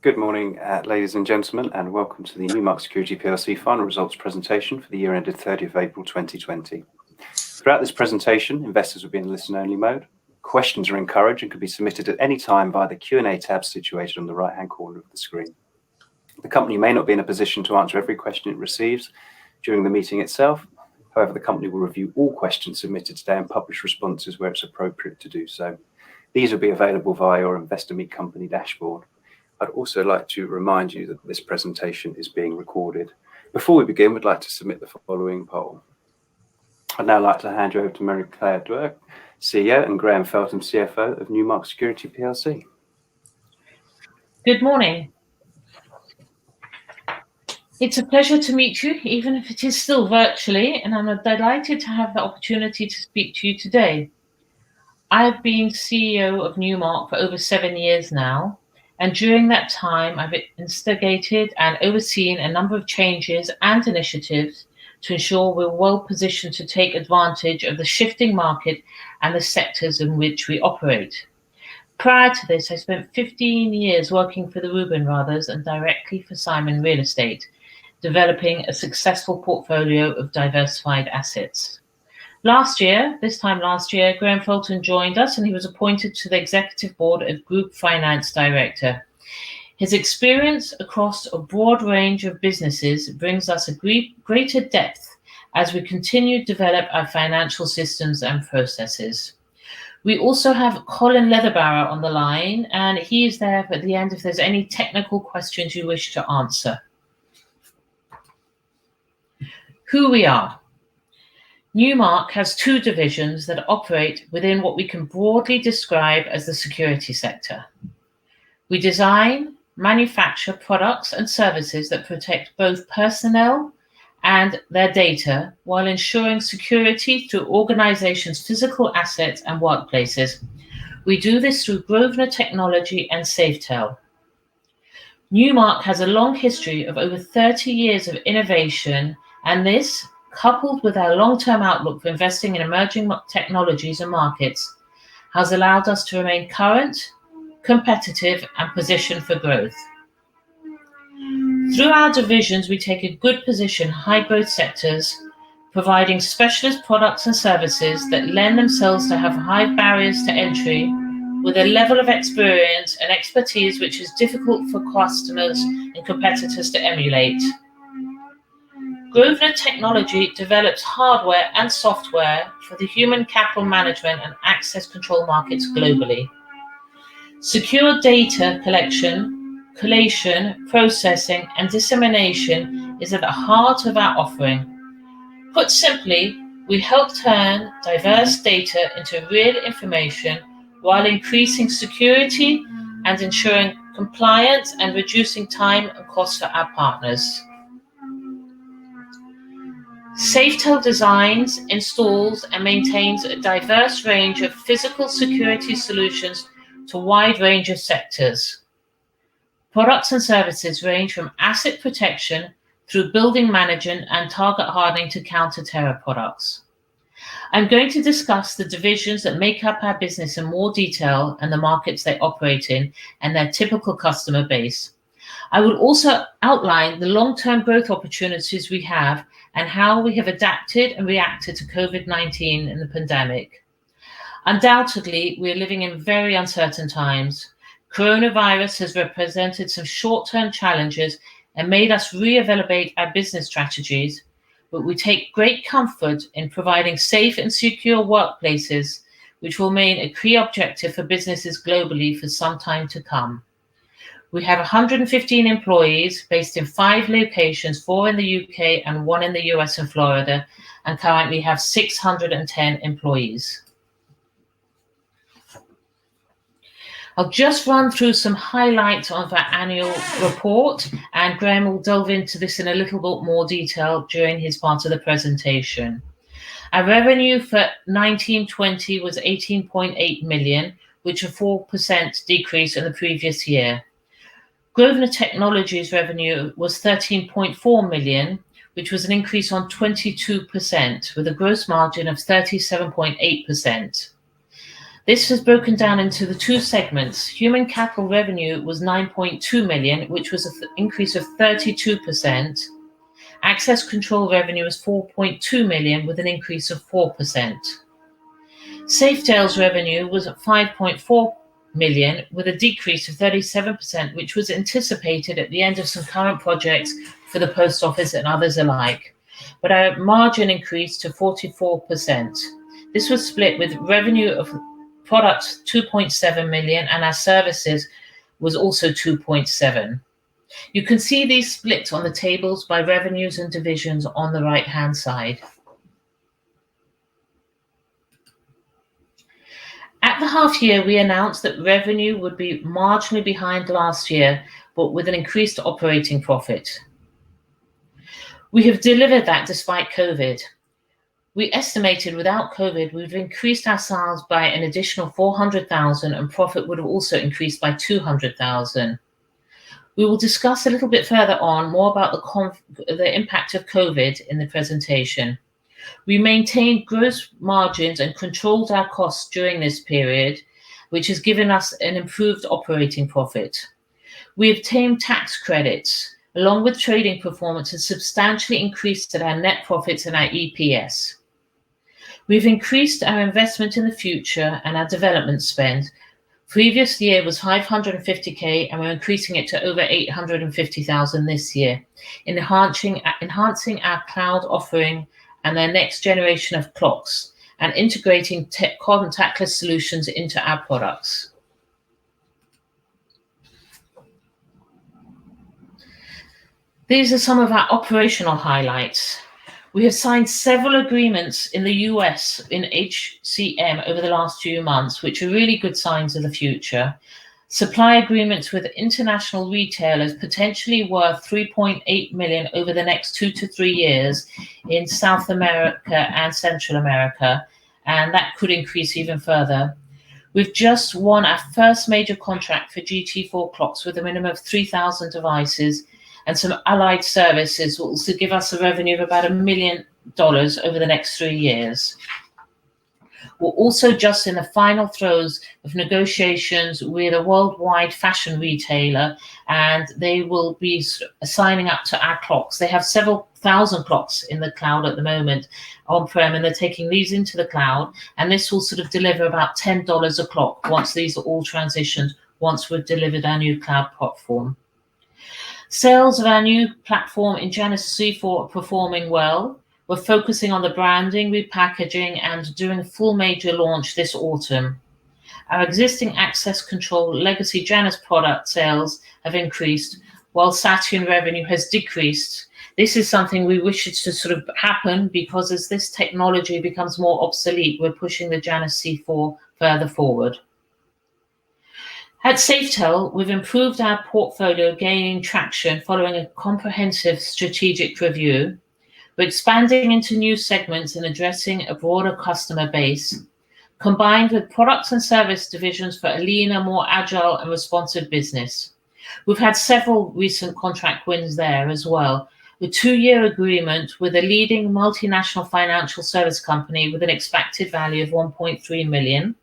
Good morning, ladies and gentlemen, and welcome to the NEWMARK Security PLC final results presentation for the year ended 30th April 2020. Throughout this presentation, investors will be in listen-only mode. Questions are encouraged and can be submitted at any time via the Q&A tab situated on the right-hand corner of the screen. The company may not be in a position to answer every question it receives during the meeting itself. However, the company will review all questions submitted today and publish responses where it's appropriate to do so. These will be available via your Investor Meet Company dashboard. I'd also like to remind you that this presentation is being recorded. Before we begin, we'd like to submit the following poll. I'd now like to hand you over to Mary-Claire Dwerk, CEO, and Graham Feltham, CFO of NEWMARK Security PLC. Good morning. It's a pleasure to meet you, even if it is still virtually, and I'm delighted to have the opportunity to speak to you today. I've been CEO of NEWMARK for over 7 years now, and during that time, I've instigated and overseen a number of changes and initiatives to ensure we're well positioned to take advantage of the shifting market and the sectors in which we operate. Prior to this, I spent 15 years working for the Reuben brothers and directly for Simon Real Estate, developing a successful portfolio of diversified assets. This time last year, Graham Feltham joined us and he was appointed to the Executive Board as Group Finance Director. His experience across a broad range of businesses brings us a greater depth as we continue to develop our financial systems and processes. We also have Colin Leatherbarrow on the line, and he is there at the end if there's any technical questions you wish to answer. Who we are. NEWMARK has two divisions that operate within what we can broadly describe as the security sector. We design, manufacture products and services that protect both personnel and their data while ensuring security through organizations' physical assets and workplaces. We do this through Grosvenor Technology and Safetel. NEWMARK has a long history of over 30 years of innovation, and this, coupled with our long-term outlook for investing in emerging technologies and markets, has allowed us to remain current, competitive, and positioned for growth. Through our divisions, we take a good position in high-growth sectors, providing specialist products and services that lend themselves to have high barriers to entry, with a level of experience and expertise which is difficult for customers and competitors to emulate. Grosvenor Technology develops hardware and software for the human capital management and access control markets globally. Secure data collection, collation, processing, and dissemination is at the heart of our offering. Put simply, we help turn diverse data into real information while increasing security and ensuring compliance and reducing time and cost for our partners. Safetel designs, installs, and maintains a diverse range of physical security solutions to a wide range of sectors. Products and services range from asset protection through building management and target hardening to counter-terror products. I'm going to discuss the divisions that make up our business in more detail and the markets they operate in and their typical customer base. I will also outline the long-term growth opportunities we have and how we have adapted and reacted to COVID-19 and the pandemic. Undoubtedly, we are living in very uncertain times. Coronavirus has represented some short-term challenges and made us re-evaluate our business strategies, but we take great comfort in providing safe and secure workplaces, which will remain a key objective for businesses globally for some time to come. We have 115 employees based in 5 locations, 4 in the UK and 1 in the US and Florida, and currently have 610 employees. I'll just run through some highlights of our annual report, and Graham will delve into this in a little bit more detail during his part of the presentation. Our revenue for 1920 was 18.8 million, which is a 4% decrease in the previous year. Grosvenor Technology's revenue was 13.4 million, which was an increase on 22%, with a gross margin of 37.8%. This was broken down into the two segments. Human capital revenue was 9.2 million, which was an increase of 32%. Access control revenue was 4.2 million with an increase of 4%. Safetel's revenue was 5.4 million with a decrease of 37%, which was anticipated at the end of some current projects for the post office and others alike. But our margin increased to 44%. This was split with revenue of products 2.7 million and our services was also 2.7. You can see these splits on the tables by revenues and divisions on the right hand side. At the half year, we announced that revenue would be marginally behind last year, but with an increased operating profit. We have delivered that despite COVID. We estimated without COVID, we've increased our sales by an additional 400,000 and profit would have also increased by 200,000. We will discuss a little bit further on more about the impact of COVID in the presentation. We maintained gross margins and controlled our costs during this period, which has given us an improved operating profit. We obtained tax credits, along with trading performance, has substantially increased our net profits and our EPS. We've increased our investment in the future and our development spend. Previous year was 550k and we're increasing it to over 850,000 this year, enhancing our cloud offering and their next generation of clocks and integrating contactless solutions into our products. These are some of our operational highlights. We have signed several agreements in the US in HCM over the last few months, which are really good signs of the future. Supply agreements with international retailers potentially worth 3.8 million over the next 2 to 3 years in South America and Central America, and that could increase even further. We've just won our first major contract for GT4 clocks with a minimum of 3,000 devices, and some allied services will also give us a revenue of about $1 million over the next 3 years. We're also just in the final throes of negotiations with a worldwide fashion retailer, and they will be signing up to our clocks. They have several thousand clocks in the cloud at the moment on-prem, and they're taking these into the cloud, and this will sort of deliver about $10 a clock once these are all transitioned, once we've delivered our new cloud platform. Sales of our new platform in Janus C4 are performing well. We're focusing on the branding, repackaging, and doing a full major launch this autumn. Our existing access control legacy Janus product sales have increased, while Saturn revenue has decreased. This is something we wish it to sort of happen because as this technology becomes more obsolete, we're pushing the Janus C4 further forward. At Safetel, we've improved our portfolio, gaining traction following a comprehensive strategic review. We're expanding into new segments and addressing a broader customer base, combined with products and service divisions for a leaner, more agile and responsive business. We've had several recent contract wins there as well. A 2-year agreement with a leading multinational financial service company with an expected value of 1.3 million.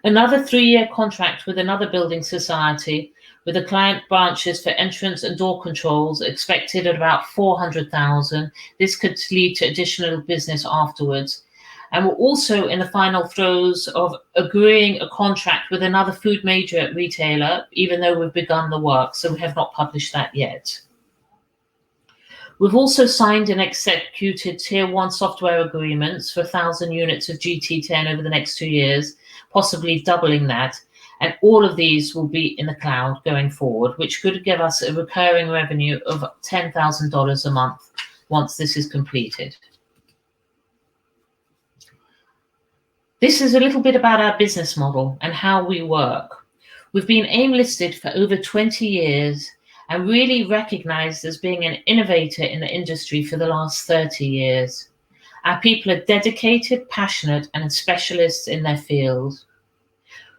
Another 3-year contract with another building society with the client branches for entrance and door controls expected at about 400,000. This could lead to additional business afterwards. And we're also in the final throes of agreeing a contract with another food major retailer, even though we've begun the work, so we have not published that yet. We've also signed and executed Tier 1 software agreements for 1,000 units of GT10 over the next 2 years, possibly doubling that. And all of these will be in the cloud going forward, which could give us a recurring revenue of $10,000 a month once this is completed. This is a little bit about our business model and how we work. We've been AIM listed for over 20 years and really recognized as being an innovator in the industry for the last 30 years. Our people are dedicated, passionate, and specialists in their field.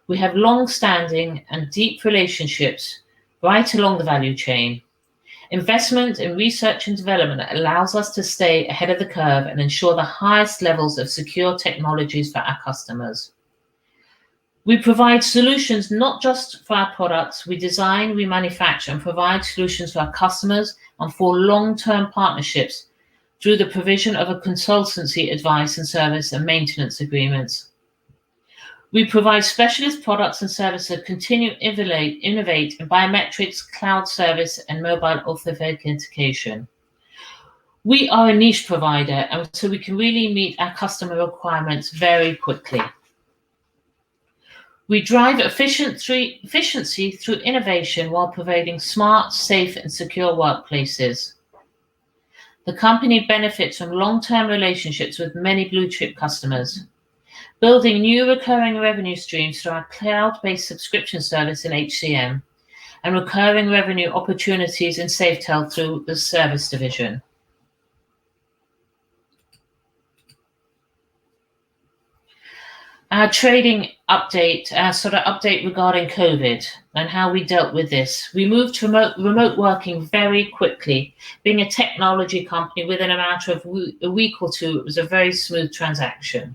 We have long-standing and deep relationships right along the value chain. Investment in research and development allows us to stay ahead of the curve and ensure the highest levels of secure technologies for our customers. We provide solutions not just for our products. We design, we manufacture, and provide solutions for our customers and for long-term partnerships through the provision of a consultancy, advice and service and maintenance agreements. We provide specialist products and services that continue to innovate in biometrics, cloud service, and mobile authentication. We are a niche provider, and so we can really meet our customer requirements very quickly. We drive efficiency through innovation while providing smart, safe, and secure workplaces. The company benefits from long-term relationships with many blue-chip customers, building new recurring revenue streams through our cloud-based subscription service in HCM, and recurring revenue opportunities in Safetel through the service division. Our trading update, update regarding COVID and how we dealt with this. We moved to remote working very quickly. Being a technology company, within a matter of a week or two, it was a very smooth transition.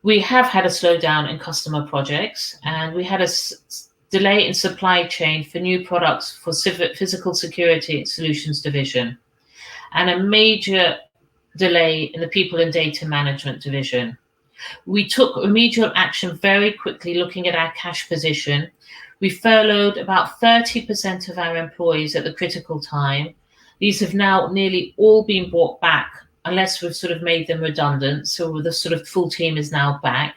We have had a slowdown in customer projects, and we had a delay in supply chain for new products for physical security solutions division, and a major delay in the people and data management division. We took remedial action very quickly, looking at our cash position. We furloughed about 30% of our employees at the critical time. These have now nearly all been brought back, unless we've made them redundant. So the full team is now back.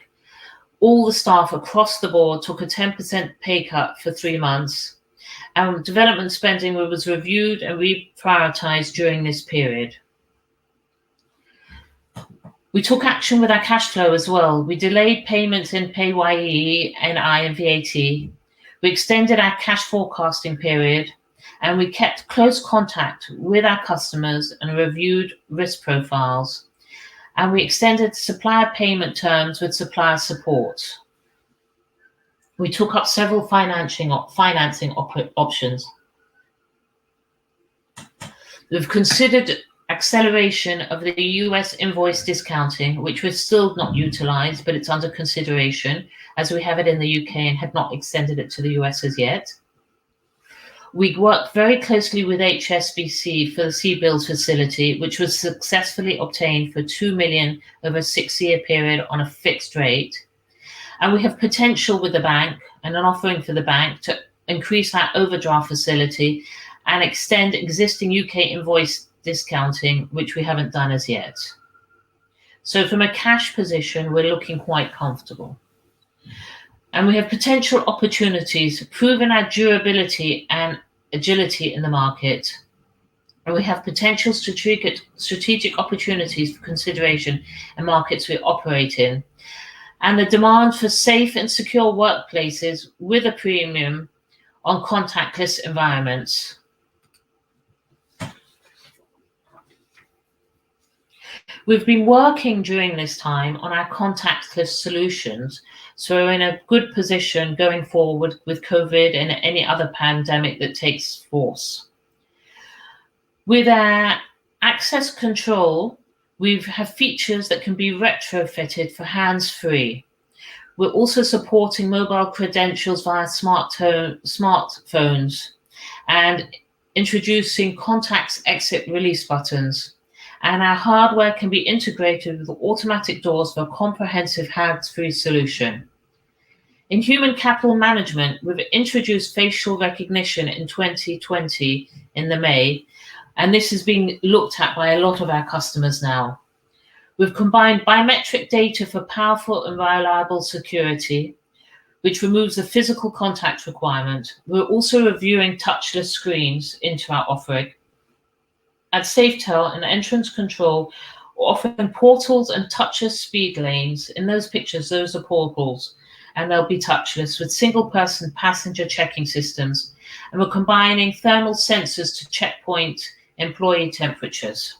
All the staff across the board took a 10% pay cut for 3 months. Our development spending was reviewed and reprioritized during this period. We took action with our cash flow as well. We delayed payments in PAYE, NI, and VAT. We extended our cash forecasting period, and we kept close contact with our customers and reviewed risk profiles. And we extended supplier payment terms with supplier support. We took up several financing options. We've considered acceleration of the US invoice discounting, which was still not utilized, but it's under consideration, as we have it in the UK and have not extended it to the US as yet. We worked very closely with HSBC for the CBILS facility, which was successfully obtained for $2 million over a 6-year period on a fixed rate. And we have potential with the bank and an offering for the bank to increase our overdraft facility and extend existing UK invoice discounting, which we haven't done as yet. So from a cash position, we're looking quite comfortable. And we have potential opportunities, proven our durability and agility in the market. And we have potential strategic opportunities for consideration in markets we operate in. And the demand for safe and secure workplaces with a premium on contactless environments. We've been working during this time on our contactless solutions, so we're in a good position going forward with COVID and any other pandemic that takes force. With our access control, we have features that can be retrofitted for hands-free. We're also supporting mobile credentials via smartphones and introducing contacts exit release buttons. And our hardware can be integrated with automatic doors for a comprehensive hands-free solution. In human capital management, we've introduced facial recognition in 2020 in the May, and this is being looked at by a lot of our customers now. We've combined biometric data for powerful and reliable security, which removes the physical contact requirement. We're also reviewing touchless screens into our offering. At Safetel and entrance control, we're offering portals and touchless speed lanes. In those pictures, those are portals, and they'll be touchless with single-person passenger checking systems. And we're combining thermal sensors to checkpoint employee temperatures.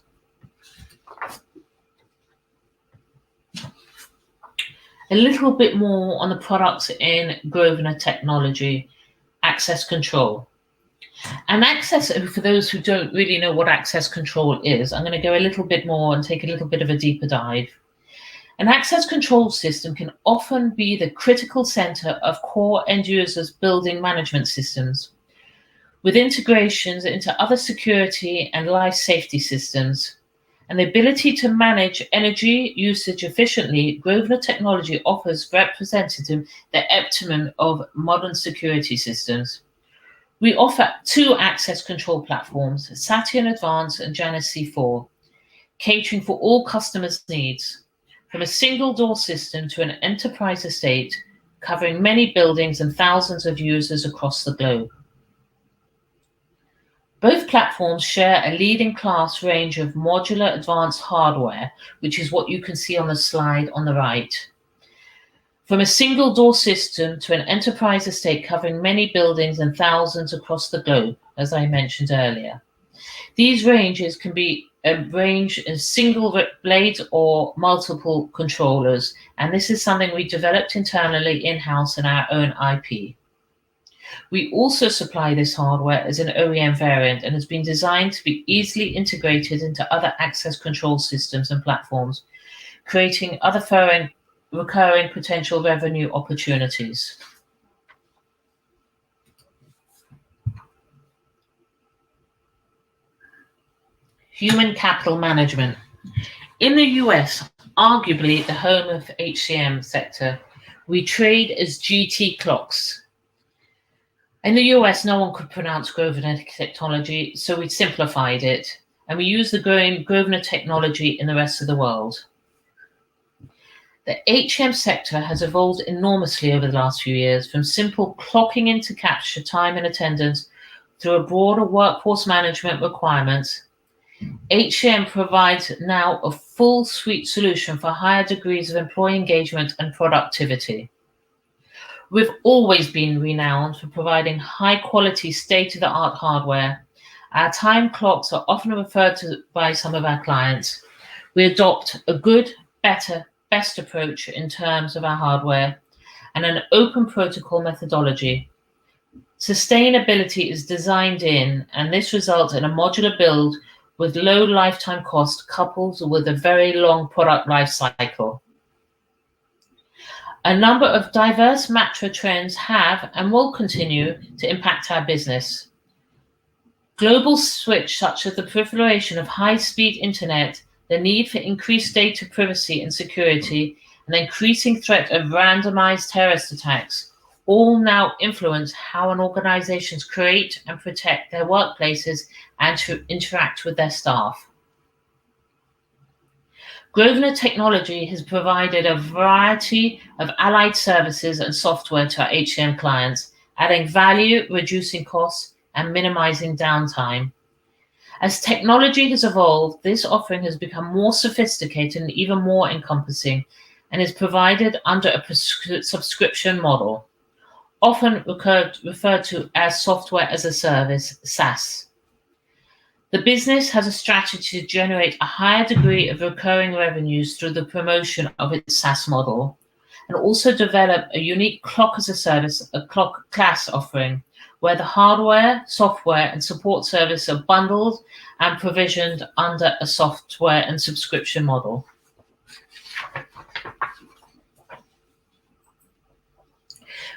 A little bit more on the products in Grosvenor Technology, access control. And access, for those who don't really know what access control is, I'm going to go a little bit more and take a little bit of a deeper dive. An access control system can often be the critical center of core end users' building management systems, with integrations into other security and life safety systems. And the ability to manage energy usage efficiently, Grosvenor Technology offers representative the optimum of modern security systems. We offer 2 access control platforms, Saturn Advanced and Janus C4, catering for all customers' needs, from a single door system to an enterprise estate, covering many buildings and thousands of users across the globe. Both platforms share a leading class range of modular advanced hardware, which is what you can see on the slide on the right. From a single door system to an enterprise estate covering many buildings and thousands across the globe, as I mentioned earlier. These ranges can be arranged in single blades or multiple controllers, and this is something we developed internally in-house in our own IP. We also supply this hardware as an OEM variant and has been designed to be easily integrated into other access control systems and platforms, creating other recurring potential revenue opportunities. Human capital management. In the US, arguably the home of HCM sector, we trade as GT clocks. In the US, no one could pronounce Grosvenor Technology, so we simplified it, and we use the Grosvenor technology in the rest of the world. The HCM sector has evolved enormously over the last few years, from simple clocking in to capture time and attendance through a broader workforce management requirements. HCM provides now a full suite solution for higher degrees of employee engagement and productivity. We've always been renowned for providing high-quality, state-of-the-art hardware. Our time clocks are often referred to by some of our clients. We adopt a good, better, best approach in terms of our hardware and an open protocol methodology. Sustainability is designed in, and this results in a modular build with low lifetime cost coupled with a very long product life cycle. A number of diverse macro trends have and will continue to impact our business. Global switch, such as the proliferation of high-speed internet, the need for increased data privacy and security, and the increasing threat of randomized terrorist attacks, all now influence how an organizations create and protect their workplaces and to interact with their staff. Grosvenor Technology has provided a variety of allied services and software to our HCM clients, adding value, reducing costs, and minimizing downtime. As technology has evolved, this offering has become more sophisticated and even more encompassing, and is provided under a subscription model, often referred to as software as a service, SaaS. The business has a strategy to generate a higher degree of recurring revenues through the promotion of its SaaS model, and also develop a unique clock as a service, a clock class offering, where the hardware, software, and support service are bundled and provisioned under a software and subscription model.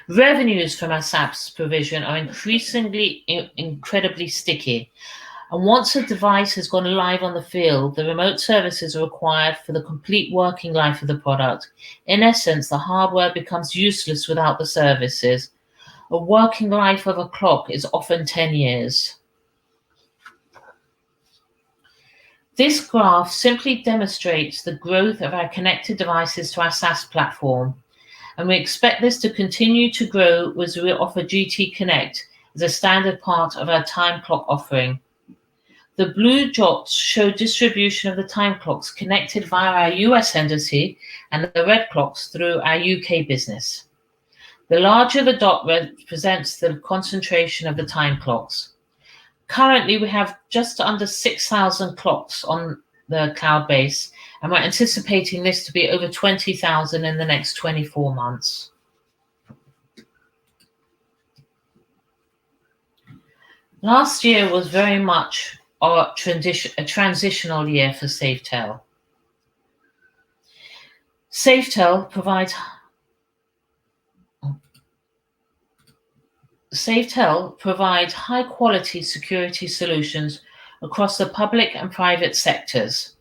Revenues from our SaaS provision are increasingly incredibly sticky. And once a device has gone live on the field, the remote services are required for the complete working life of the product. In essence, the hardware becomes useless without the services. A working life of a clock is often 10 years. This graph simply demonstrates the growth of our connected devices to our SaaS platform, and we expect this to continue to grow as we offer GT Connect as a standard part of our time clock offering. The blue dots show distribution of the time clocks connected via our US entity, and the red clocks through our UK business. The larger the dot represents the concentration of the time clocks. Currently, we have just under 6,000 clocks on the cloud base, and we're anticipating this to be over 20,000 in the next 24 months. Last year was very much a transitional year for Safetel. Safetel provides high-quality security solutions across the public and private sectors,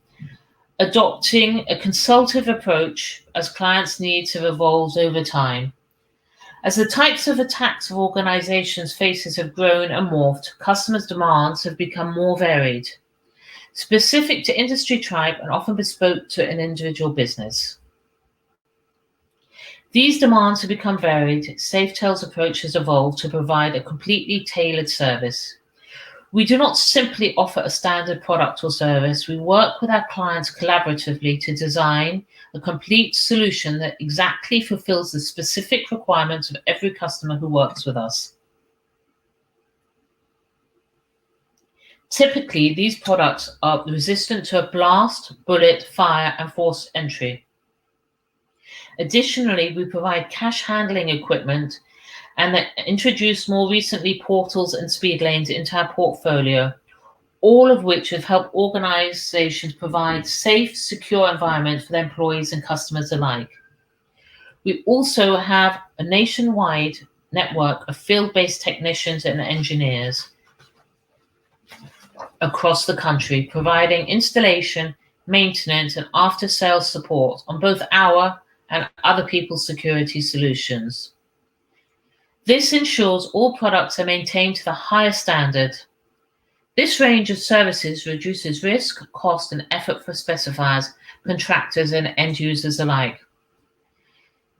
adopting a consultative approach as clients' needs have evolved over time. As the types of attacks of organizations' faces have grown and morphed, customers' demands have become more varied, specific to industry type and often bespoke to an individual business. These demands have become varied. Safetel's approach has evolved to provide a completely tailored service. We do not simply offer a standard product or service. We work with our clients collaboratively to design a complete solution that exactly fulfills the specific requirements of every customer who works with us. Typically, these products are resistant to a blast, bullet, fire, and forced entry. Additionally, we provide cash handling equipment and introduced more recently portals and speed lanes into our portfolio, all of which have helped organizations provide safe, secure environments for their employees and customers alike. We also have a nationwide network of field-based technicians and engineers across the country, providing installation, maintenance, and after-sales support on both our and other people's security solutions. This ensures all products are maintained to the highest standard. This range of services reduces risk, cost, and effort for specifiers, contractors, and end users alike.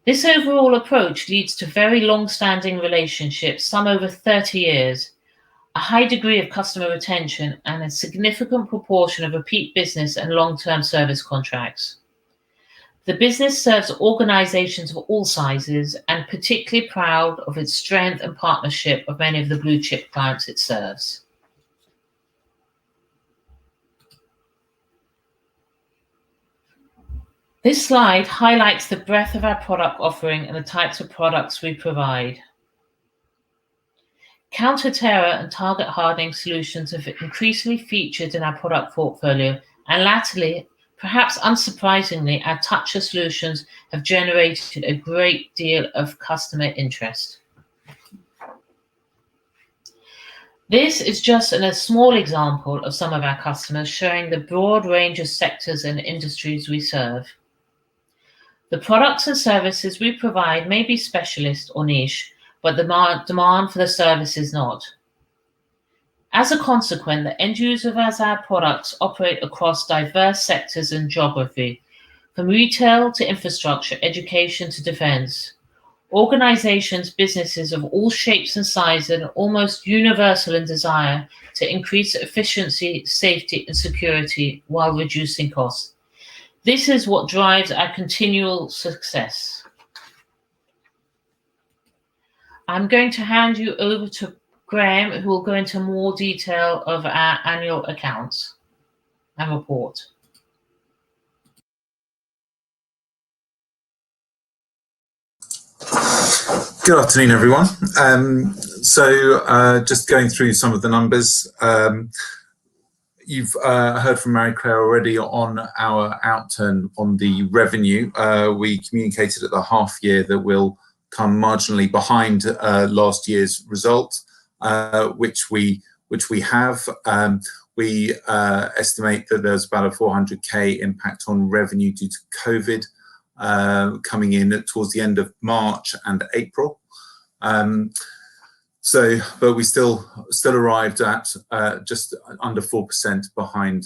This overall approach leads to very long-standing relationships, some over 30 years, a high degree of customer retention, and a significant proportion of repeat business and long-term service contracts. The business serves organizations of all sizes and particularly proud of its strength and partnership of many of the blue chip clients it serves. This slide highlights the breadth of our product offering and the types of products we provide. Counter-terror and target hardening solutions have increasingly featured in our product portfolio, and latterly, perhaps unsurprisingly, our toucher solutions have generated a great deal of customer interest. This is just a small example of some of our customers, showing the broad range of sectors and industries we serve. The products and services we provide may be specialist or niche, but the demand for the service is not. As a consequence, the end users of our products operate across diverse sectors and geography, from retail to infrastructure, education to defense. Organizations, businesses of all shapes and sizes are almost universal in desire to increase efficiency, safety, and security while reducing costs. This is what drives our continual success. I'm going to hand you over to Graham, who will go into more detail of our annual accounts and report. Good afternoon, everyone. Just going through some of the numbers. You've heard from Mary Claire already on our outturn on the revenue. We communicated at the half year that we'll come marginally behind last year's result. Which we have. We estimate that there's about a 400k impact on revenue due to COVID coming in towards the end of March and April. But we still arrived at just under 4% behind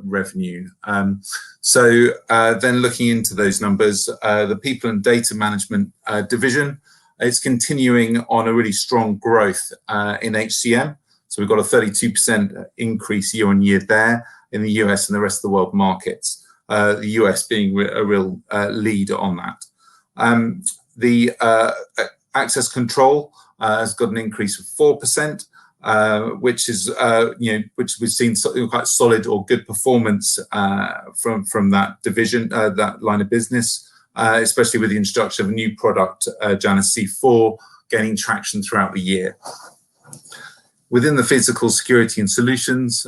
revenue. Then looking into those numbers, the People and Data Management division, it's continuing on a really strong growth in HCM. So we've got a 32% increase year on year there in the US and the rest of the world markets. The US being a real lead on that. The access control has got an increase of 4%, which is which we've seen quite solid or good performance from that division, that line of business. Especially with the introduction of a new product, Janus C4, gaining traction throughout the year. Within the Physical Security and Solutions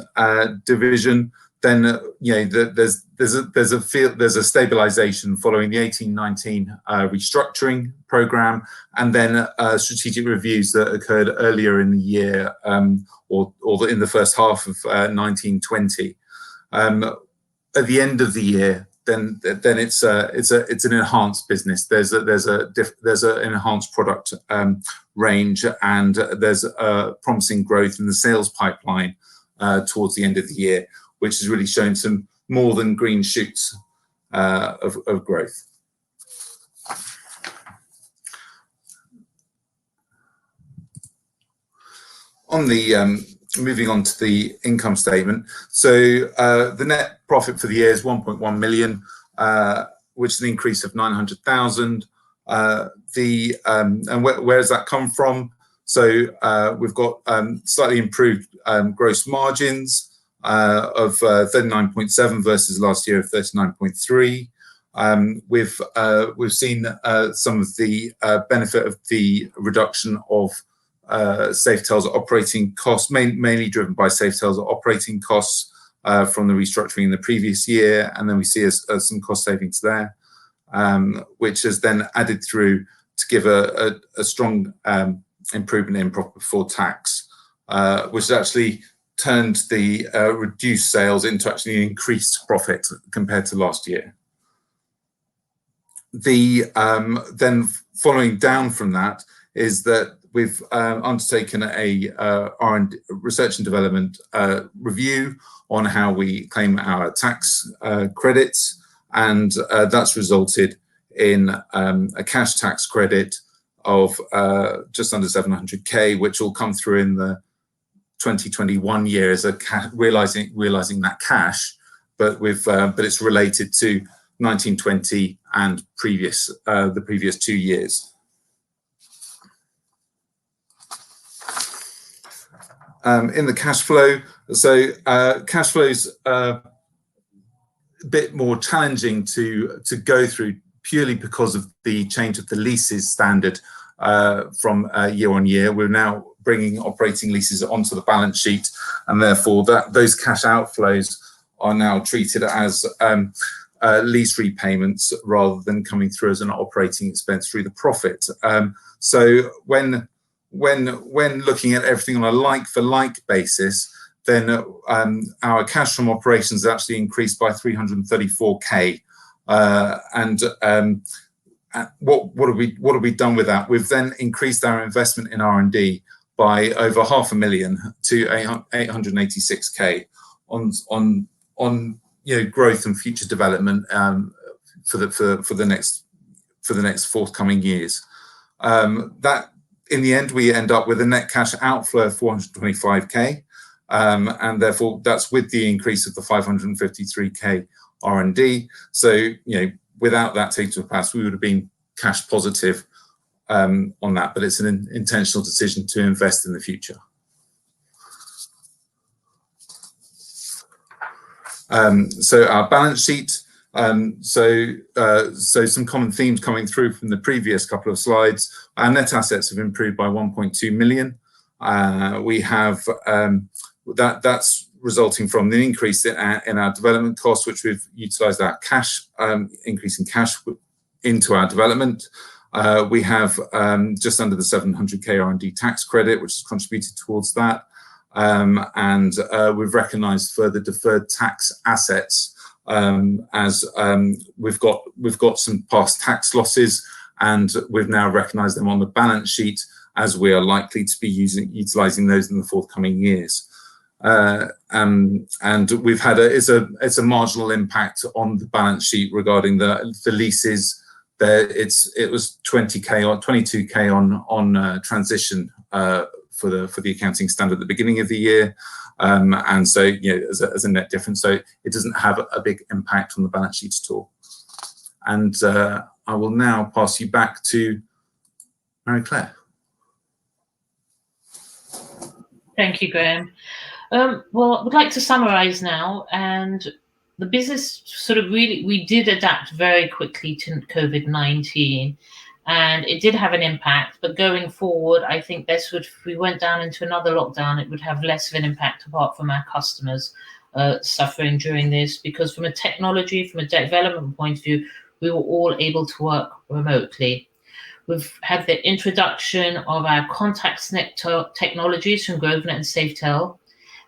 division, then there's a stabilization following the 1819 restructuring program, and then strategic reviews that occurred earlier in the year, or in the first half of 1920. At the end of the year, then it's an enhanced business. There's an enhanced product range, and there's promising growth in the sales pipeline towards the end of the year, which has really shown some more than green shoots of growth. Moving on to the income statement. So the net profit for the year is 1.1 million, which is an increase of 900,000. And where does that come from? So we've got slightly improved gross margins of 39.7 versus last year of 39.3. We've seen some of the benefit of the reduction of Safetel's operating costs, mainly driven by Safetel's operating costs from the restructuring in the previous year, and then we see some cost savings there, which has then added through to give a strong improvement in profit before tax, which has actually turned the reduced sales into actually an increased profit compared to last year. Then following down from that is that we've undertaken a R&D, research and development review on how we claim our tax credits, and that's resulted in a cash tax credit of just under 700k, which will come through in the 2021 year as realizing that cash, but it's related to 1920 and the previous 2 years. In the cash flow, so cash flow's a bit more challenging to go through, purely because of the change of the leases standard from year on year. We're now bringing operating leases onto the balance sheet, and therefore those cash outflows are now treated as lease repayments rather than coming through as an operating expense through the profit. So when looking at everything on a like-for-like basis, then our cash from operations actually increased by 334k. What have we done with that? We've then increased our investment in R&D by over 500,000 to 886k on growth and future development for the next forthcoming years. That in the end we end up with a net cash outflow of 425k, and therefore that's with the increase of the 553k R&D. So without that taken to pass, we would have been cash positive on that, but it's an intentional decision to invest in the future. So our balance sheet, so some common themes coming through from the previous couple of slides. Our net assets have improved by 1.2 million. We have that's resulting from the increase in our development costs, which we've utilised our cash, increase in cash into our development. We have just under the 700k R&D tax credit, which has contributed towards that. And we've recognised further deferred tax assets as we've got some past tax losses, and we've now recognised them on the balance sheet as we are likely to be utilising those in the forthcoming years. And we've had it's a marginal impact on the balance sheet regarding the leases. It was 20k or 22k on transition for the accounting standard at the beginning of the year, and so as a net difference, so it doesn't have a big impact on the balance sheet at all. And I will now pass you back to Mary Claire. Thank you, Graham. Well, I would like to summarise now, and the business we did adapt very quickly to COVID-19, and it did have an impact, but going forward, I think if we went down into another lockdown, it would have less of an impact apart from our customers. suffering during this, because from a technology, from a development point of view, we were all able to work remotely. We've had the introduction of our ContactNet technologies from Grosvenor and Safetel,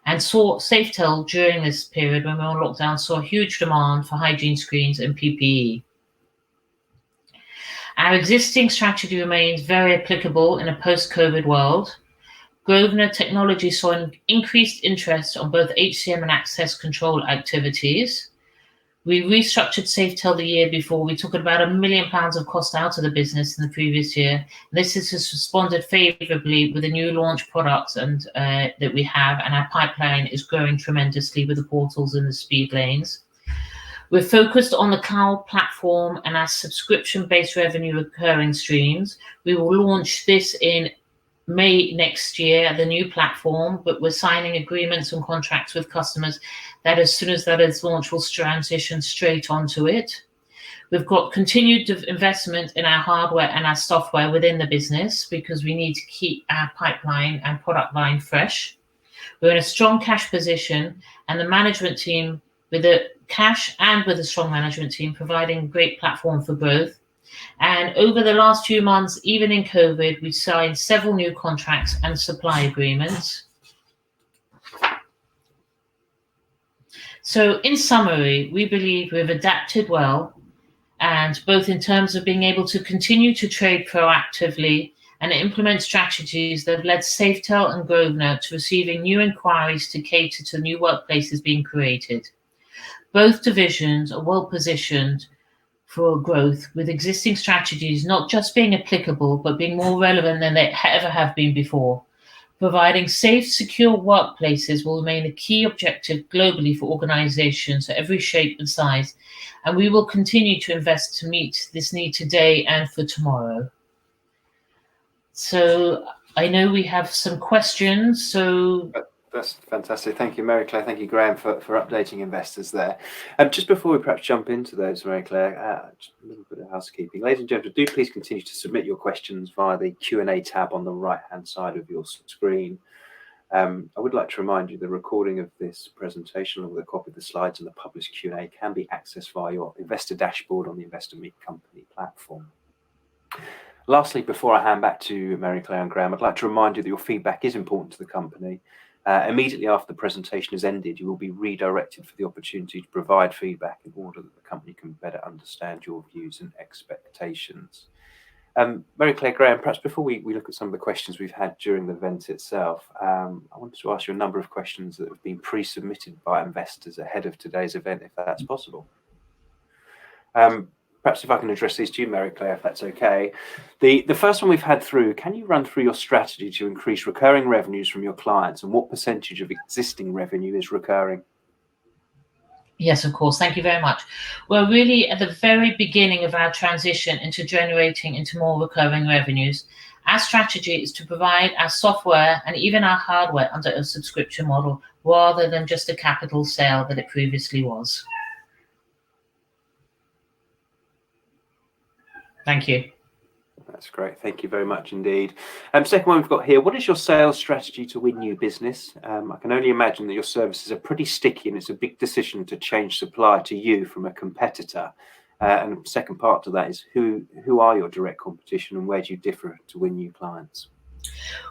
and saw Safetel during this period when we were on lockdown saw a huge demand for hygiene screens and PPE. Our existing strategy remains very applicable in a post-COVID world. Grosvenor Technology saw an increased interest on both HCM and access control activities. We restructured Safetel the year before. We took about £1 million of cost out of the business in the previous year. This has responded favourably with the new launch products and that we have, and our pipeline is growing tremendously with the portals and the speed lanes. We're focused on the cloud platform and our subscription-based revenue recurring streams. We will launch this in May next year, the new platform, but we're signing agreements and contracts with customers that as soon as that is launched, will transition straight onto it. We've got continued investment in our hardware and our software within the business because we need to keep our pipeline and product line fresh. We're in a strong cash position, and the management team, with the cash and with a strong management team, providing a great platform for growth. And over the last few months, even in COVID, we signed several new contracts and supply agreements. So in summary, we believe we've adapted well, and both in terms of being able to continue to trade proactively and implement strategies that have led Safetel and Grosvenor to receiving new inquiries to cater to new workplaces being created. Both divisions are well positioned for growth, with existing strategies not just being applicable, but being more relevant than they ever have been before. Providing safe, secure workplaces will remain a key objective globally for organizations of every shape and size, and we will continue to invest to meet this need today and for tomorrow. So I know we have some questions, so... That's fantastic. Thank you, Mary Claire. Thank you, Graham, for updating investors there. Just before we perhaps jump into those, Mary Claire, just a little bit of housekeeping. Ladies and gentlemen, do please continue to submit your questions via the Q&A tab on the right-hand side of your screen. I would like to remind you the recording of this presentation, along with a copy of the slides and the published Q&A, can be accessed via your investor dashboard on the Investor Meet Company platform. Lastly, before I hand back to Mary Claire and Graham, I'd like to remind you that your feedback is important to the company. Immediately after the presentation has ended, you will be redirected for the opportunity to provide feedback in order that the company can better understand your views and expectations. Mary Claire, Graham, perhaps before we look at some of the questions we've had during the event itself, I wanted to ask you a number of questions that have been pre-submitted by investors ahead of today's event, if that's possible. Perhaps if I can address these to you, Mary Claire, if that's okay. The first one we've had through, can you run through your strategy to increase recurring revenues from your clients, and what percentage of existing revenue is recurring? Yes, of course. Thank you very much. We're really at the very beginning of our transition into generating into more recurring revenues. Our strategy is to provide our software and even our hardware under a subscription model rather than just a capital sale that it previously was. Thank you. That's great. Thank you very much indeed. Second one we've got here, what is your sales strategy to win new business? I can only imagine that your services are pretty sticky and it's a big decision to change supplier to you from a competitor. And the second part to that is who are your direct competition and where do you differ to win new clients?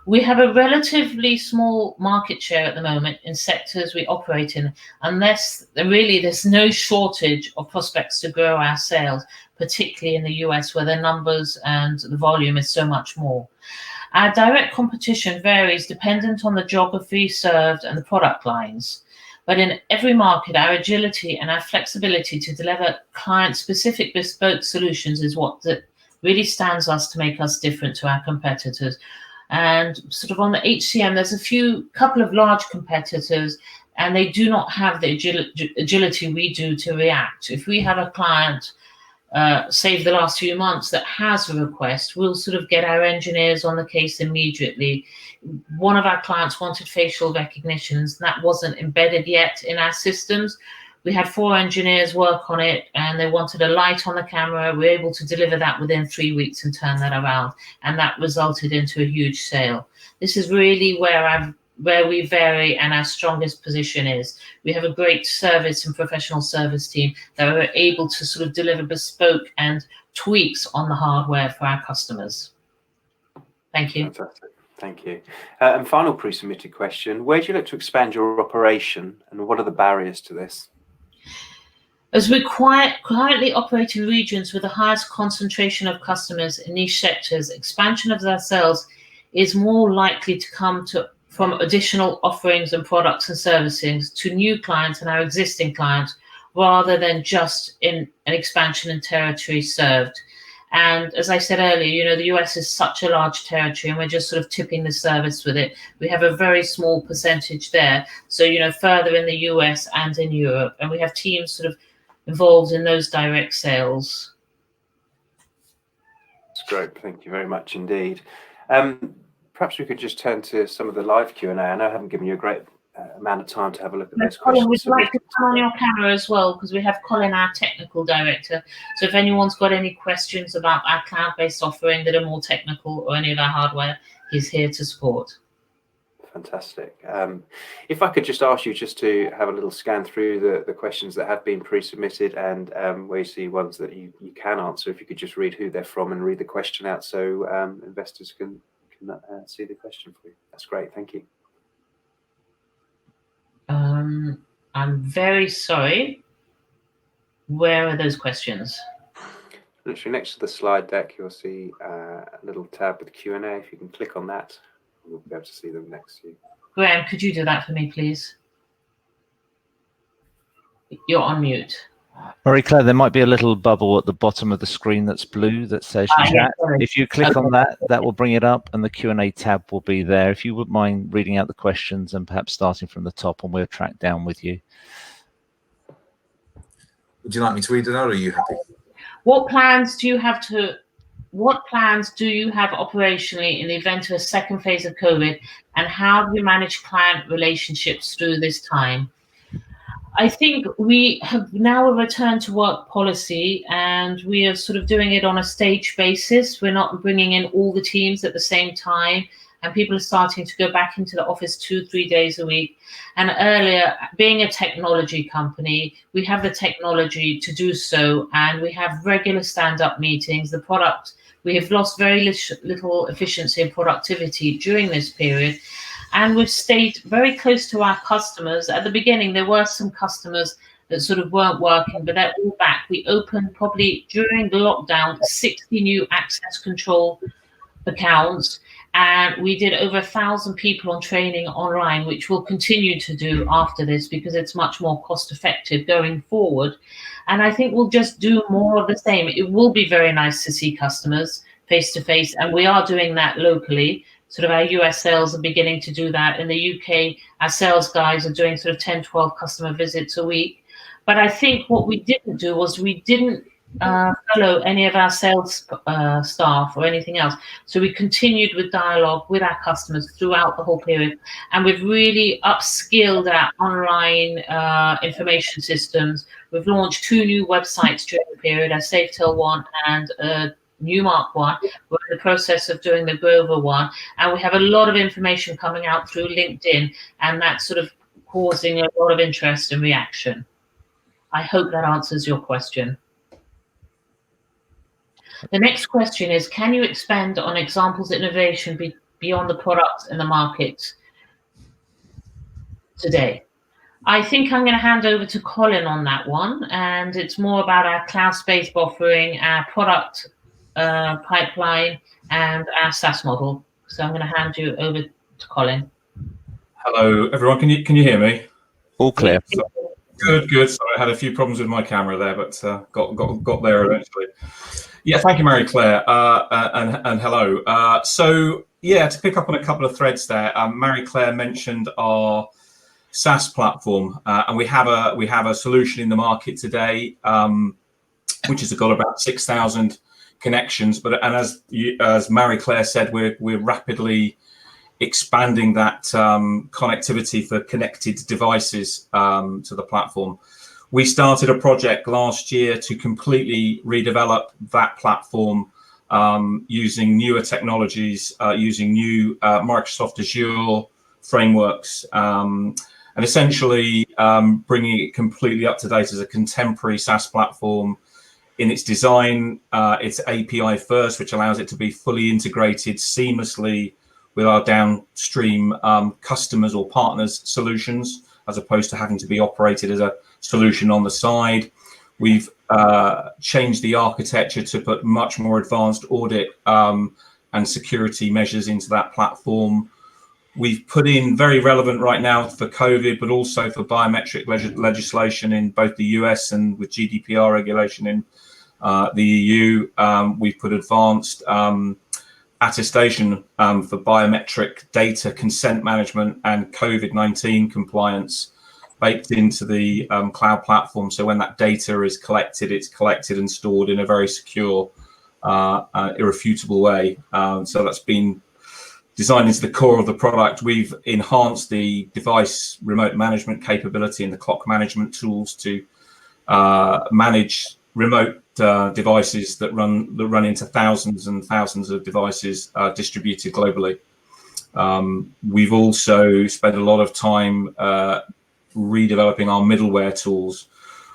We have a relatively small market share at the moment in sectors we operate in, unless really there's no shortage of prospects to grow our sales, particularly in the US, where the numbers and the volume is so much more. Our direct competition varies dependent on the geography served and the product lines. But in every market, our agility and our flexibility to deliver client-specific bespoke solutions is what really stands us to make us different to our competitors. And sort of on the HCM, there's a couple of large competitors, and they do not have the agility we do to react. If we have a client, say the last few months, that has a request, we'll sort of get our engineers on the case immediately. One of our clients wanted facial recognitions, and that wasn't embedded yet in our systems. We had 4 engineers work on it, and they wanted a light on the camera. We were able to deliver that within 3 weeks and turn that around, and that resulted into a huge sale. This is really where where we vary and our strongest position is. We have a great service and professional service team that are able to sort of deliver bespoke and tweaks on the hardware for our customers. Thank you. Fantastic. Thank you. And final pre-submitted question, where do you look to expand your operation and what are the barriers to this? As we currently operate in regions with the highest concentration of customers in niche sectors, expansion of their sales is more likely to come from additional offerings and products and services to new clients and our existing clients, rather than just in an expansion in territory served. And as I said earlier, the US is such a large territory and we're just sort of tipping the service with it. We have a very small percentage there. So, further in the US and in Europe, and we have teams sort of involved in those direct sales. That's great. Thank you very much indeed. Perhaps we could just turn to some of the live Q&A. I know I haven't given you a great amount of time to have a look at those questions. Colin, would you like to come on your camera as well? Because we have Colin, our technical director. So if anyone's got any questions about our cloud-based offering that are more technical or any of our hardware, he's here to support. Fantastic. If I could just ask you just to have a little scan through the questions that have been pre-submitted and where you see ones that you can answer, if you could just read who they're from and read the question out so investors can see the question for you. That's great. Thank you. I'm very sorry. Where are those questions? Literally next to the slide deck, you'll see a little tab with Q&A. If you can click on that, we'll be able to see them next to you. Graham, could you do that for me, please? You're on mute. Marie-Claire, there might be a little bubble at the bottom of the screen that's blue that says chat. Yeah, if you click on that, that will bring it up and the Q&A tab will be there. If you wouldn't mind reading out the questions and perhaps starting from the top, and we'll track down with you. Would you like me to read it out, or are you happy? What plans do you have operationally in the event of a second phase of COVID, and how do you manage client relationships through this time? I think we have now a return to work policy, and we are sort of doing it on a stage basis. We're not bringing in all the teams at the same time, and people are starting to go back into the office 2-3 days a week. And earlier, being a technology company, we have the technology to do so, and we have regular stand-up meetings. The product, we have lost very little efficiency and productivity during this period. And we've stayed very close to our customers. At the beginning, there were some customers that sort of weren't working, but they're all back. We opened probably during the lockdown 60 new access control accounts, and we did over 1,000 people on training online, which we'll continue to do after this because it's much more cost effective going forward. And I think we'll just do more of the same. It will be very nice to see customers face to face, and we are doing that locally. Sort of our US sales are beginning to do that. In the UK, our sales guys are doing sort of 10, 12 customer visits a week. But I think what we didn't do was we didn't follow any of our sales staff or anything else. So we continued with dialogue with our customers throughout the whole period. And we've really upskilled our online information systems. We've launched 2 new websites during the period, our SafeTel one and NEWMARK one. We're in the process of doing the Grover one, and we have a lot of information coming out through LinkedIn, and that's sort of causing a lot of interest and reaction. I hope that answers your question. The next question is, can you expand on examples of innovation beyond the products and the market today? I think I'm going to hand over to Colin on that one, and it's more about our cloud-based offering, our product pipeline, and our SaaS model. So I'm going to hand you over to Colin. Hello, everyone. Can you hear me? All clear. Good. Sorry, I had a few problems with my camera there, but got there eventually. Yeah, thank you, Marie-Claire, and hello. So yeah, to pick up on a couple of threads there, Marie-Claire mentioned our SaaS platform, and we have a solution in the market today, which has got about 6,000 connections. But as Marie-Claire said, we're rapidly expanding that connectivity for connected devices to the platform. We started a project last year to completely redevelop that platform using newer technologies, using new Microsoft Azure frameworks, and essentially bringing it completely up to date as a contemporary SaaS platform in its design. It's API first, which allows it to be fully integrated seamlessly with our downstream customers or partners' solutions, as opposed to having to be operated as a solution on the side. We've changed the architecture to put much more advanced audit and security measures into that platform. We've put in, very relevant right now for COVID, but also for biometric legislation in both the US and with GDPR regulation in the EU. We've put advanced attestation for biometric data consent management and COVID-19 compliance baked into the cloud platform. So when that data is collected, it's collected and stored in a very secure, irrefutable way. So that's been designed into the core of the product. We've enhanced the device remote management capability and the clock management tools to manage remote devices that run into thousands and thousands of devices distributed globally. We've also spent a lot of time redeveloping our middleware tools,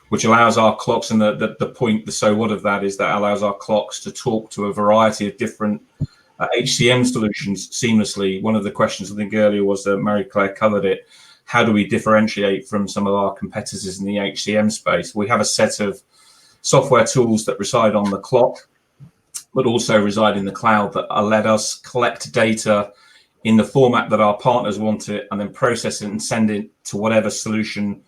which allows our clocks, and the so what of that is that allows our clocks to talk to a variety of different HCM solutions seamlessly. One of the questions I think earlier was that Mary Claire covered it. How do we differentiate from some of our competitors in the HCM space? We have a set of software tools that reside on the clock, but also reside in the cloud, that let us collect data in the format that our partners want it, and then process it and send it to whatever solution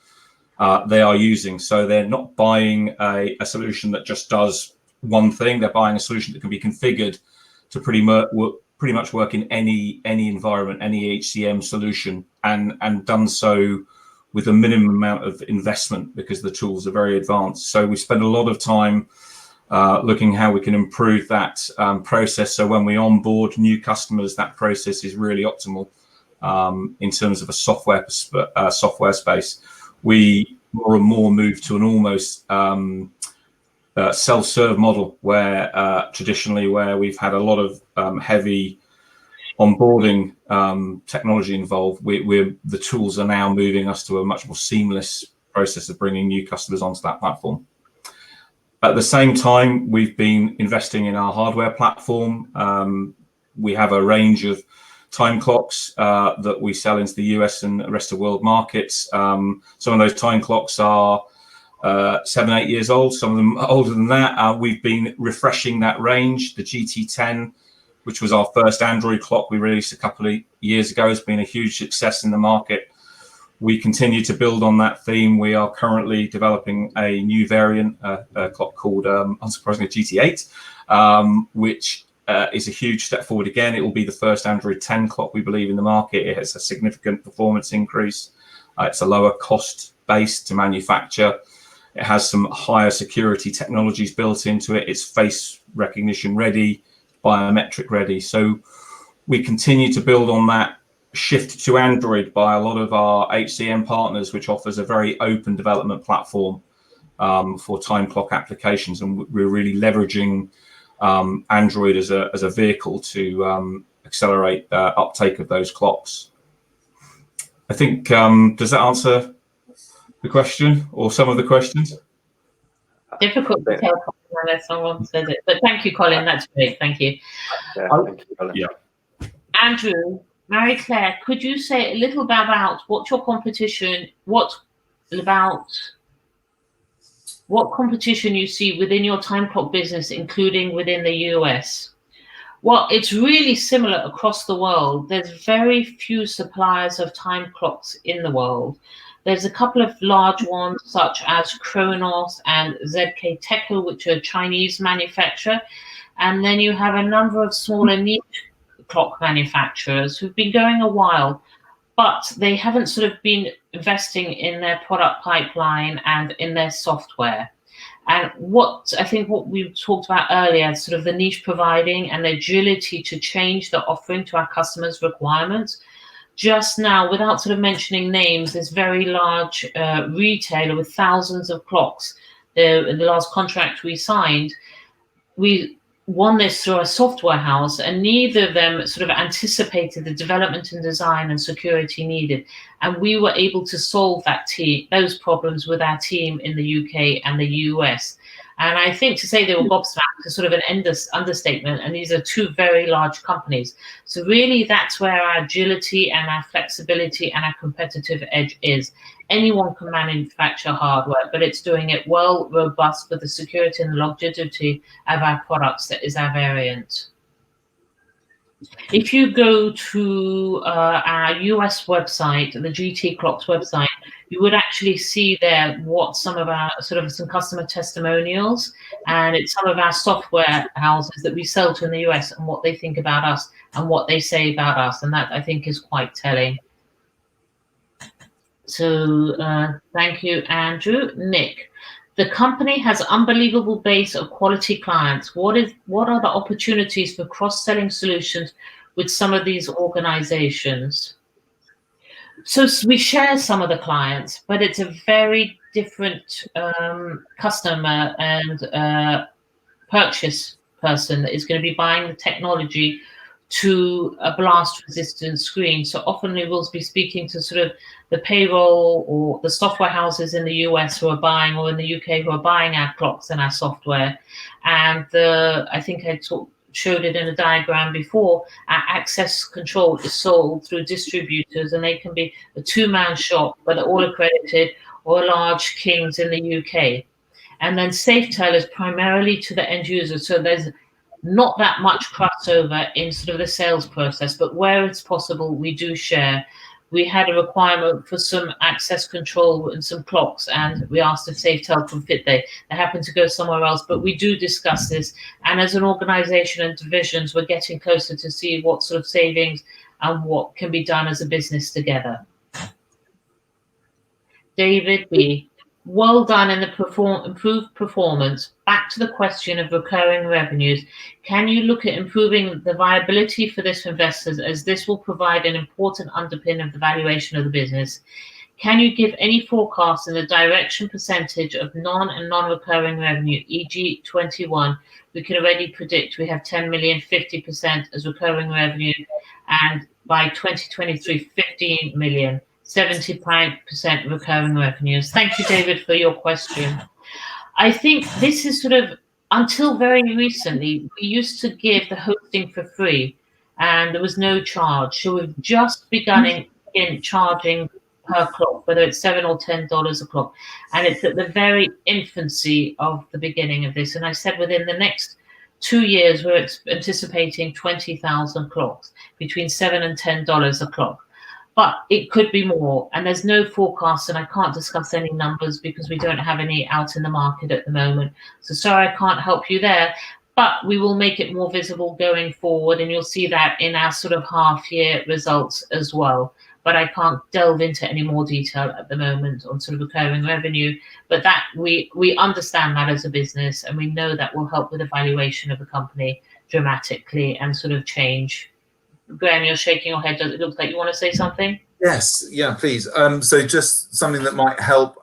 they are using. So they're not buying a solution that just does one thing. They're buying a solution that can be configured to pretty much work in any environment, any HCM solution, and done so with a minimum amount of investment, because the tools are very advanced. So we spend a lot of time looking how we can improve that process. So when we onboard new customers, that process is really optimal in terms of a software space. We more and more move to an almost self-serve model, where traditionally, where we've had a lot of heavy onboarding technology involved, the tools are now moving us to a much more seamless process of bringing new customers onto that platform. At the same time, we've been investing in our hardware platform. We have a range of time clocks that we sell into the US and the rest of the world markets. Some of those time clocks are 7-8 years old, some of them are older than that. We've been refreshing that range. The GT10, which was our first Android clock we released a couple of years ago, has been a huge success in the market. We continue to build on that theme. We are currently developing a new variant, a clock called, unsurprisingly, GT8, which is a huge step forward again. It will be the first Android 10 clock, we believe, in the market. It has a significant performance increase. It's a lower cost base to manufacture. It has some higher security technologies built into it. It's face recognition ready, biometric ready. So we continue to build on that shift to Android by a lot of our HCM partners, which offers a very open development platform for time clock applications. And we're really leveraging Android as a vehicle to accelerate uptake of those clocks. I think, does that answer the question or some of the questions? Difficult to tell unless someone says it. But thank you, Colin. That's great. Thank you. Yeah, thank you, Colin. Yeah. Andrew, Mary Claire, could you say a little bit about what competition you see within your time clock business, including within the US? Well, it's really similar across the world. There's very few suppliers of time clocks in the world. There's a couple of large ones, such as Kronos and ZK Teco, which are Chinese manufacturer. And then you have a number of smaller niche clock manufacturers who've been going a while, but they haven't sort of been investing in their product pipeline and in their software. And what we talked about earlier, sort of the niche providing and the agility to change the offering to our customers' requirements. Just now, without sort of mentioning names, this very large retailer with thousands of clocks, the last contract we signed, we won this through a software house, and neither of them sort of anticipated the development and design and security needed. And we were able to solve those problems with our team in the UK and the US. And I think to say they were gobsmacked is sort of an understatement. And these are two very large companies. So really, that's where our agility and our flexibility and our competitive edge is. Anyone can manufacture hardware, but it's doing it well, robust, with the security and the longevity of our products that is our variant. If you go to our US website, the GT Clocks website, you would actually see there what some of our some customer testimonials, and it's some of our software houses that we sell to in the US and what they think about us and what they say about us. And that, I think, is quite telling. So thank you, Andrew. Nick, the company has an unbelievable base of quality clients. What are the opportunities for cross-selling solutions with some of these organizations? So we share some of the clients, but it's a very different customer and purchase person that is going to be buying the technology to a blast-resistant screen. So often we will be speaking to sort of the payroll or the software houses in the US who are buying, or in the UK who are buying our clocks and our software. And I think I showed it in a diagram before, our access control is sold through distributors, and they can be a two-man shop, but all accredited, or large kings in the UK. And then SafeTel is primarily to the end user. So there's not that much crossover in sort of the sales process, but where it's possible, we do share. We had a requirement for some access control and some clocks, and we asked if SafeTel could fit there. They happened to go somewhere else, but we do discuss this. And as an organization and divisions, we're getting closer to see what sort of savings and what can be done as a business together. David B. Well done in the improved performance. Back to the question of recurring revenues. Can you look at improving the viability for this for investors, as this will provide an important underpin of the valuation of the business? Can you give any forecasts in the direction percentage of non-recurring revenue, e.g. 21? We can already predict we have 10 million, 50% as recurring revenue, and by 2023, 15 million. 75% recurring revenues. Thank you, David, for your question. I think this is sort of, until very recently, we used to give the hosting for free, and there was no charge. So we've just begun in charging per clock, whether it's $7 or $10 a clock. And it's at the very infancy of the beginning of this. And I said within the next 2 years, we're anticipating 20,000 clocks, between $7 and $10 a clock. But it could be more, and there's no forecast, and I can't discuss any numbers because we don't have any out in the market at the moment. So sorry, I can't help you there, but we will make it more visible going forward, and you'll see that in our sort of half-year results as well. But I can't delve into any more detail at the moment on sort of recurring revenue. But that we understand that as a business, and we know that will help with the valuation of the company dramatically and sort of change. Graham, you're shaking your head. Does it look like you want to say something? Yes, yeah, please. So just something that might help.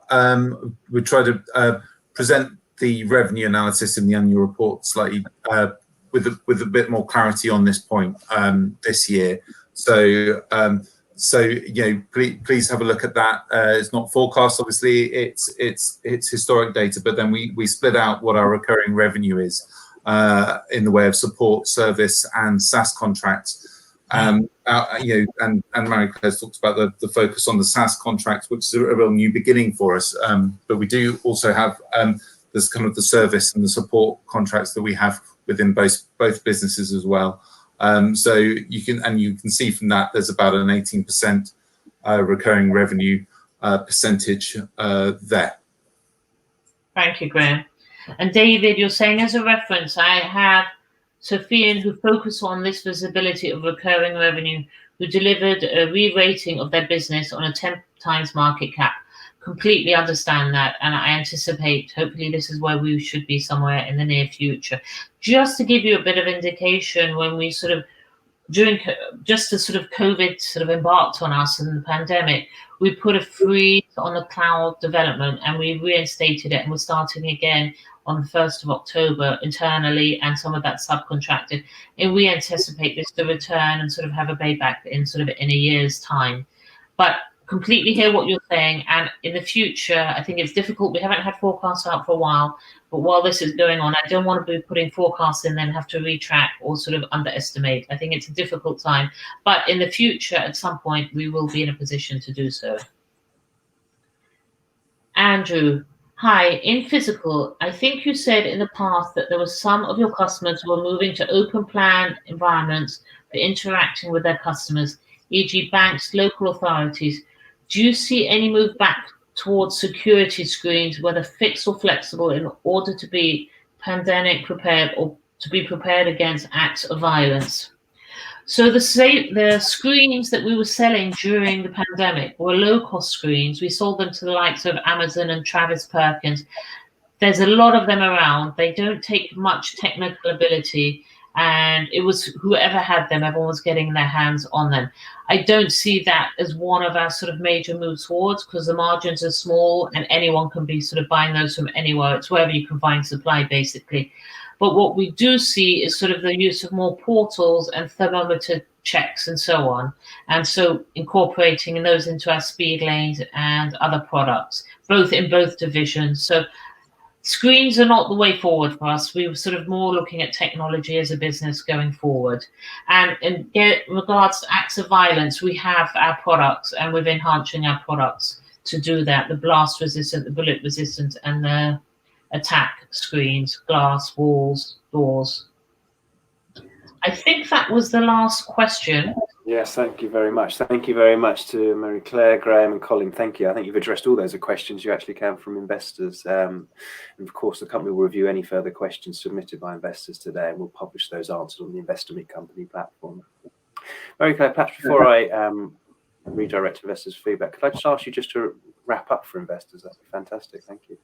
We try to present the revenue analysis in the annual report slightly with a bit more clarity on this point this year. So please have a look at that. It's not forecast, obviously. It's historic data, but then we split out what our recurring revenue is in the way of support, service, and SaaS contracts. And Marie-Claire talked about the focus on the SaaS contracts, which is a real new beginning for us. But we do also have this kind of the service and the support contracts that we have within both businesses as well. So you can see from that there's about an 18% recurring revenue percentage there. Thank you, Graham. And David, you're saying as a reference, I have Sophian, who focus on this visibility of recurring revenue, who delivered a re-rating of their business on a 10 times market cap. Completely understand that, and I anticipate, hopefully this is where we should be somewhere in the near future. Just to give you a bit of indication, when we sort of during just as sort of COVID sort of embarked on us and the pandemic, we put a freeze on the cloud development and we reinstated it, and we're starting again on the 1st of October internally, and some of that subcontracted. And we anticipate this to return and sort of have a payback in sort of in a year's time. But completely hear what you're saying, and in the future, I think it's difficult. We haven't had forecasts out for a while, but while this is going on, I don't want to be putting forecasts in, then have to retrack or sort of underestimate. I think it's a difficult time, but in the future, at some point, we will be in a position to do so. Andrew, hi. In physical, I think you said in the past that there were some of your customers who were moving to open plan environments for interacting with their customers, e.g. banks, local authorities. Do you see any move back towards security screens, whether fixed or flexible, in order to be pandemic prepared or to be prepared against acts of violence? So the screens that we were selling during the pandemic were low-cost screens. We sold them to the likes of Amazon and Travis Perkins. There's a lot of them around. They don't take much technical ability, and it was whoever had them, everyone was getting their hands on them. I don't see that as one of our sort of major moves forwards, because the margins are small and anyone can be sort of buying those from anywhere. It's wherever you can find supply, basically. But what we do see is sort of the use of more portals and thermometer checks and so on. And so incorporating those into our speed lanes and other products, both in both divisions. So screens are not the way forward for us. We were sort of more looking at technology as a business going forward. And in regards to acts of violence, we have our products, and we're enhancing our products to do that. The blast resistant, the bullet resistant, and the attack screens, glass, walls, doors. I think that was the last question. Yes, thank you very much. Thank you very much to Mary Claire, Graham and Colin. Thank you. I think you've addressed all those questions you actually can from investors. And of course, the company will review any further questions submitted by investors today, and we'll publish those answers on the Investor Meet Company platform. Mary Claire, perhaps before I redirect investors' feedback, could I just ask you just to wrap up for investors? That'd be fantastic. Thank you.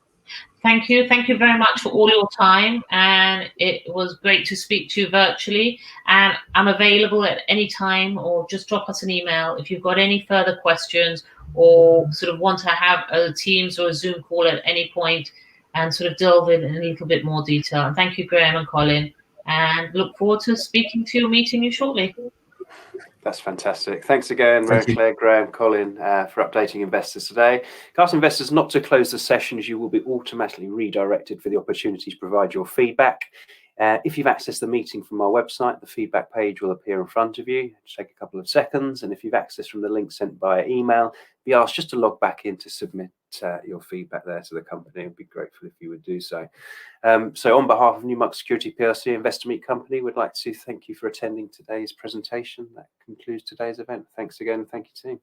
Thank you. Thank you very much for all your time. And it was great to speak to you virtually. And I'm available at any time, or just drop us an email if you've got any further questions, or sort of want to have a Teams or a Zoom call at any point and sort of delve in a little bit more detail. And thank you, Graham and Colin. And look forward to speaking to you or meeting you shortly. That's fantastic. Thanks again, Mary Claire, Graham, Colin, for updating investors today. Can I ask investors not to close the session, as you will be automatically redirected for the opportunity to provide your feedback. If you've accessed the meeting from our website, the feedback page will appear in front of you. Just take a couple of seconds. And if you've accessed from the link sent via email, be asked just to log back in to submit your feedback there to the company. It'd be grateful if you would do so. So on behalf of NEWMARK Security PLC Investor Meet Company, we'd like to thank you for attending today's presentation. That concludes today's event. Thanks again. Thank you, team.